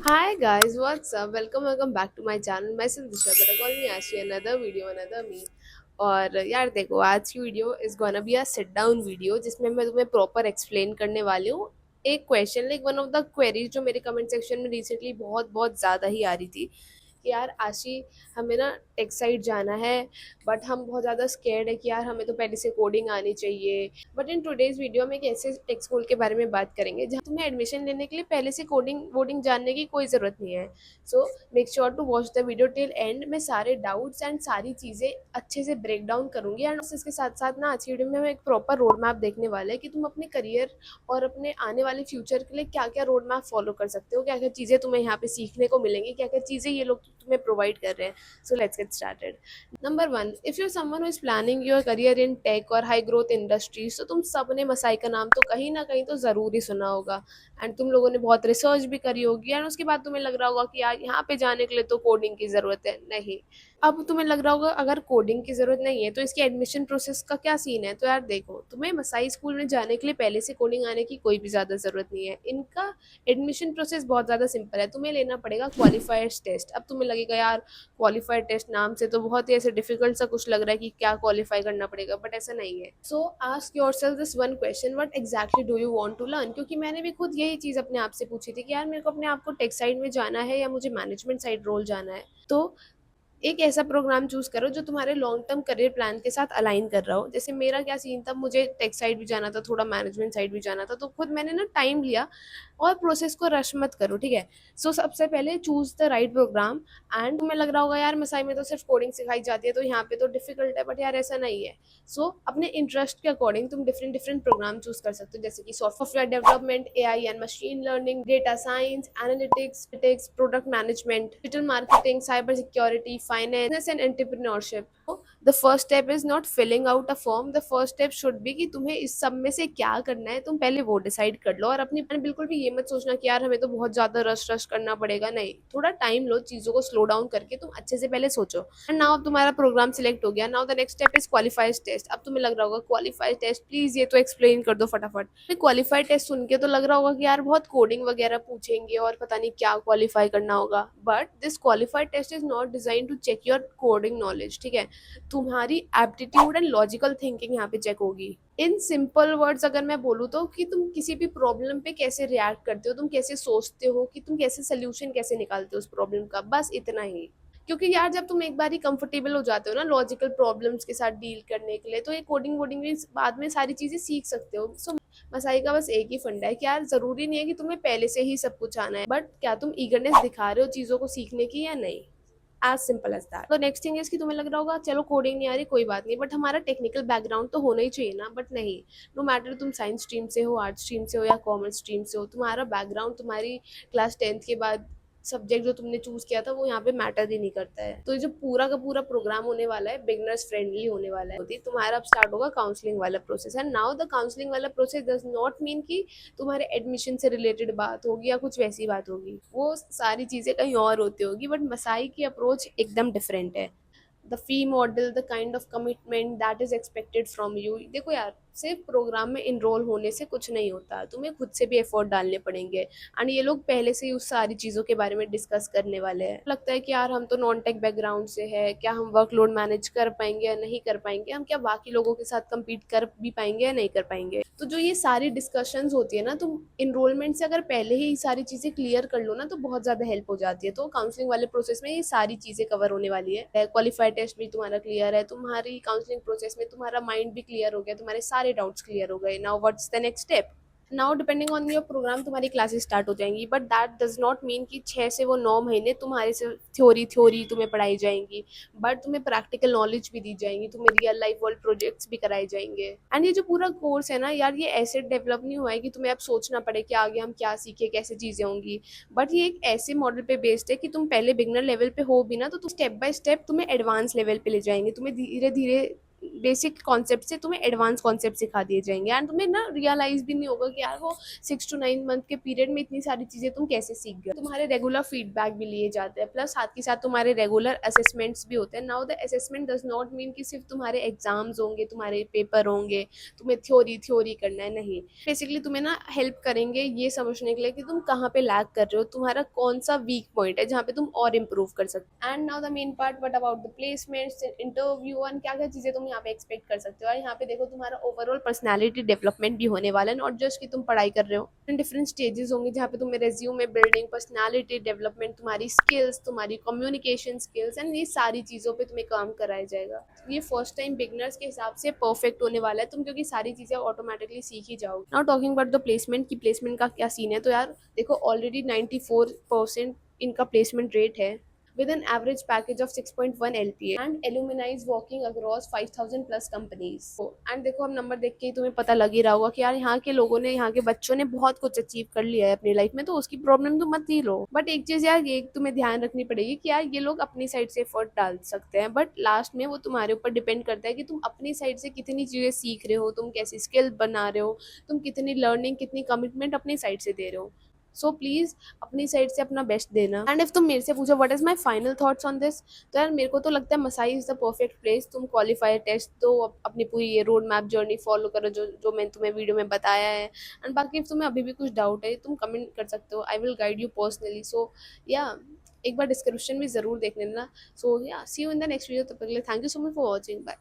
Hi guys, what's up? Welcome back to my channel. मैं संदिशा but call me Ashi. Another video, another me. और यार देखो, आज की video is gonna be a sit down video जिसमें मैं तुम्हें प्रॉपर एक्सप्लेन करने वाली हूँ एक question, like one of the queries जो मेरे कमेंट सेक्शन में रिसेंटली बहुत बहुत ज़्यादा ही आ रही थी कि यार आशी, हमें ना टेक साइड जाना है, बट हम बहुत ज़्यादा स्केर्ड है कि यार हमें तो पहले से कोडिंग आनी चाहिए। बट इन टुडेज वीडियो में एक ऐसे टेक स्कूल के बारे में बात करेंगे जहाँ तुम्हें एडमिशन लेने के लिए पहले से कोडिंग वोडिंग जानने की कोई ज़रूरत नहीं है। So make sure to watch the video till end. मैं सारे डाउट्स एंड सारी चीज़ें अच्छे से ब्रेक डाउन करूंगी एंड इसके साथ साथ ना आज की वीडियो में हम एक प्रॉपर रोड मैप देखने वाले हैं कि तुम अपने करियर और अपने आने वाले फ्यूचर के लिए क्या क्या रोड मैप फॉलो कर सकते हो, क्या क्या चीज़ें तुम्हें यहाँ पे सीखने को मिलेंगी, क्या क्या चीज़ें ये लोग तुम्हें प्रोवाइड कर रहे हैं। So let's get started. Number one, if you someone who is planning your career in tech और हाई ग्रोथ इंडस्ट्रीज, तो तुम सबने मसाई का नाम तो कहीं ना कहीं तो ज़रूर ही सुना होगा एंड तुम लोगों ने बहुत रिसर्च भी करी होगी एंड उसके बाद तुम्हें लग रहा होगा कि यार यहाँ पे जाने के लिए तो कोडिंग की ज़रूरत है। नहीं, अब तुम्हें लग रहा होगा अगर कोडिंग की ज़रूरत नहीं है तो इसकी एडमिशन प्रोसेस का क्या सीन है। तो यार देखो, तुम्हें मसाई स्कूल में जाने के लिए पहले से कोडिंग आने की कोई भी ज़्यादा ज़रूरत नहीं है। इनका एडमिशन प्रोसेस बहुत ज़्यादा सिंपल है। तुम्हें लेना पड़ेगा क्वालिफायर्स टेस्ट। अब तुम्हें लगेगा यार क्वालिफायर टेस्ट नाम से तो बहुत ही ऐसे डिफिकल्ट सा कुछ लग रहा है कि क्या क्वालिफाई करना पड़ेगा, बट ऐसा नहीं है। So ask yourself this one question, what exactly do you want to learn. क्योंकि मैंने भी खुद यही चीज़ अपने आप से पूछी थी कि यार मेरे को अपने आप को टेक साइड में जाना है या मुझे मैनेजमेंट साइड रोल जाना है। तो एक ऐसा प्रोग्राम चूज करो जो तुम्हारे लॉन्ग टर्म करियर प्लान के साथ अलाइन कर रहा हो। जैसे मेरा क्या सीन था, मुझे टेक साइड भी जाना था, थोड़ा मैनेजमेंट साइड भी जाना था, तो खुद मैंने ना टाइम लिया। और प्रोसेस को रश मत करो, ठीक है। सो सबसे पहले choose the right program. And तुम्हें लग रहा होगा यार मसाई में तो सिर्फ कोडिंग सिखाई जाती है तो यहाँ पे तो डिफिकल्ट है, बट यार ऐसा नहीं है। अपने इंटरेस्ट के अकॉर्डिंग तुम डिफरेंट डिफरेंट प्रोग्राम चूज कर सकते हो, जैसे कि software development, AI and machine learning, data science, analytics, product management, digital marketing, cyber security, finance and entrepreneurship. The first step is not filling out a form, the first step should be कि तुम्हें इस सब में से क्या करना है, तुम पहले वो डिसाइड कर लो। और अपनी बिल्कुल भी ये मत सोचना कि यार हमें तो बहुत ज्यादा रश रश करना पड़ेगा। नहीं, थोड़ा टाइम लो, चीजों को स्लो डाउन करके तुम अच्छे से पहले सोचो। एंड नाउ अब तुम्हारा प्रोग्राम सिलेक्ट हो गया, now the next step is qualified test. अब तुम्हें लग रहा होगा क्वालिफाइड टेस्ट, प्लीज ये तो एक्सप्लेन कर दो फटाफट। क्वालिफाइड टेस्ट सुन के तो लग रहा होगा कि यार बहुत कोडिंग वगैरह पूछेंगे और पता नहीं क्या क्वालिफाई करना होगा, but this qualified test is not design to check your coding knowledge, ठीक है। तुम्हारी एप्टीट्यूड एंड लॉजिकल थिंकिंग यहाँ पे चेक होगी। इन सिंपल वर्ड्स अगर मैं बोलूँ तो कि तुम किसी भी प्रॉब्लम पे कैसे रिएक्ट करते हो, तुम कैसे सोचते हो, कि तुम कैसे सोल्यूशन कैसे निकालते हो उस प्रॉब्लम का, बस इतना ही। क्योंकि यार जब तुम एक बार ही कंफर्टेबल हो जाते हो ना लॉजिकल प्रॉब्लम्स के साथ डील करने के लिए, तो ये कोडिंग वोडिंग भी बाद में सारी चीजें सीख सकते हो। मसाई का बस एक ही फंडा है कि यार जरूरी नहीं है कि तुम्हें पहले से ही सब कुछ आना है, बट क्या तुम ईगरनेस दिखा रहे हो चीजों को सीखने की या नहीं। As simple as that. तो नेक्स्ट थिंग इज कि तुम्हें लग रहा होगा चलो कोडिंग नहीं आ रही कोई बात नहीं, बट हमारा टेक्निकल बैकग्राउंड तो होना ही चाहिए ना। बट नहीं, नो मैटर तुम साइंस स्ट्रीम से हो, आर्ट्स स्ट्रीम से हो या कॉमर्स स्ट्रीम से हो, तुम्हारा बैकग्राउंड तुम्हारी क्लास 10th के बाद सब्जेक्ट जो तुमने चूज किया था वो यहाँ पे मैटर ही नहीं करता है। तो ये जो पूरा का पूरा प्रोग्राम होने वाला है बिगनर्स फ्रेंडली होने वाला है। होती तुम्हारा अब स्टार्ट होगा काउंसलिंग वाला process. And now the counselling वाला प्रोसेस डज नॉट मीन कि तुम्हारे एडमिशन से रिलेटेड बात होगी या कुछ वैसी बात होगी, वो सारी चीजें कहीं और होती होगी, बट मसाई की अप्रोच एकदम डिफरेंट है। The fee model, the kind of commitment that is expected from you. देखो यार, सिर्फ प्रोग्राम में इनरोल होने से कुछ नहीं होता, तुम्हें खुद से भी एफर्ट डालने पड़ेंगे। एंड ये लोग पहले से ही उस सारी चीज़ों के बारे में डिस्कस करने वाले हैं। लगता है कि यार हम तो नॉन टेक बैकग्राउंड से है, क्या हम वर्कलोड मैनेज कर पाएंगे या नहीं कर पाएंगे, हम क्या बाकी लोगों के साथ कम्पीट कर भी पाएंगे या नहीं कर पाएंगे। तो जो ये सारी डिस्कशंस होती है ना, तुम इनरोलमेंट से अगर पहले ही सारी चीज़ें क्लियर कर लो ना तो बहुत ज़्यादा हेल्प हो जाती है। तो काउंसलिंग वाले प्रोसेस में ये सारी चीज़ें कवर होने वाली है। क्वालिफाइड टेस्ट भी तुम्हारा क्लियर है, तुम्हारी काउंसलिंग प्रोसेस में तुम्हारा माइंड भी क्लियर हो गया, तुम्हारे सारे डाउट्स क्लियर हो गए। Now what's the next step. Now depending on your program तुम्हारी क्लासेस स्टार्ट हो जाएंगी, but that does not mean कि 6 से वो 9 महीने तुम्हारे से थ्योरी थ्योरी तुम्हें पढ़ाई जाएंगी, बट तुम्हें प्रैक्टिकल नॉलेज भी दी जाएंगी, तुम्हें रियल लाइफ वर्ल्ड प्रोजेक्ट्स भी कराए जाएंगे। एंड ये जो पूरा कोर्स है ना यार, ये ऐसे डेवलप नहीं हुआ है कि तुम्हें अब सोचना पड़े कि आगे हम क्या सीखे, कैसे चीजें होंगी। बट ये एक ऐसे मॉडल पे बेस्ड है कि तुम पहले बिगनर लेवल पे हो भी ना तो तुम स्टेप बाय स्टेप तुम्हें एडवांस लेवल पे ले जाएंगे, तुम्हें धीरे धीरे बेसिक कॉन्सेप्ट से तुम्हें एडवांस कॉन्सेप्ट सिखा दिए जाएंगे एंड तुम्हें ना रियलाइज भी नहीं होगा कि यार वो 6 to 9 मंथ के पीरियड में इतनी सारी चीजें तुम कैसे सीख गए। तुम्हारे रेगुलर फीडबैक भी लिए जाते हैं, प्लस साथ के साथ तुम्हारे रेगुलर असेसमेंट्स भी होते हैं। Now the assessment does not mean कि सिर्फ तुम्हारे एग्जाम्स होंगे, तुम्हारे पेपर होंगे, तुम्हें थ्योरी थ्योरी करना है, नहीं। बेसिकली तुम्हें ना हेल्प करेंगे ये समझने के लिए कि तुम कहाँ पे लैग कर रहे हो, तुम्हारा कौन सा वीक पॉइंट है जहाँ पे तुम और इम्प्रूव कर सकते हो। And now the main part, what about the placements, interview and क्या क्या चीजें तुम यहाँ पे एक्सपेक्ट कर सकते हो। और यहाँ पे देखो तुम्हारा ओवरऑल पर्सनैलिटी डेवलपमेंट भी होने वाला है, नॉट जस्ट कि तुम पढ़ाई कर रहे हो। डिफरेंट स्टेजेस होंगे जहाँ पे तुम्हें रेज्यूमे बिल्डिंग, पर्सनैलिटी डेवलपमेंट, तुम्हारी स्किल्स, तुम्हारी कम्युनिकेशन स्किल्स एंड ये सारी चीज़ों पे तुम्हें काम कराया जाएगा। ये फर्स्ट टाइम बिगनर्स के हिसाब से परफेक्ट होने वाला है तुम, क्योंकि सारी चीज़ें ऑटोमेटिकली सीख ही जाओगे। Now talking about the placement की प्लेसमेंट का क्या सीन है, तो यार देखो ऑलरेडी 94% इनका प्लेसमेंट रेट है with an average package of 6.1 LPA and alumni is walking across 5,000 plus companies. And देखो हम नंबर देख के ही तुम्हें पता लग ही रहा होगा कि यार यहाँ के लोगों ने, यहाँ के बच्चों ने बहुत कुछ अचीव कर लिया है अपनी लाइफ में, तो उसकी प्रॉब्लम तो मत ही लो। बट एक चीज यार ये तुम्हें ध्यान रखनी पड़ेगी कि यार ये लोग अपनी साइड से एफर्ट डाल सकते हैं, बट लास्ट में वो तुम्हारे ऊपर डिपेंड करता है कि तुम अपनी साइड से कितनी चीजें सीख रहे हो, तुम कैसी स्किल बना रहे हो, तुम कितनी लर्निंग, कितनी कमिटमेंट अपनी साइड से दे रहे हो। सो प्लीज अपनी साइड से अपना बेस्ट देना। एंड इफ तुम मेरे से पूछो what is my final thoughts on this, तो यार मेरे को तो लगता है Masai is the perfect place. तुम क्वालिफाई टेस्ट दो, अपनी पूरी ये रोड मैप जर्नी फॉलो करो जो जो मैंने तुम्हें वीडियो में बताया है। एंड बाकी if तुम्हें अभी भी कुछ डाउट है तुम कमेंट कर सकते हो, I will guide you personally. So yeah एक बार डिस्क्रिप्शन भी जरूर देख लेना। So yeah see you in the next video, तब तक के लिए thank you so much for watching, bye.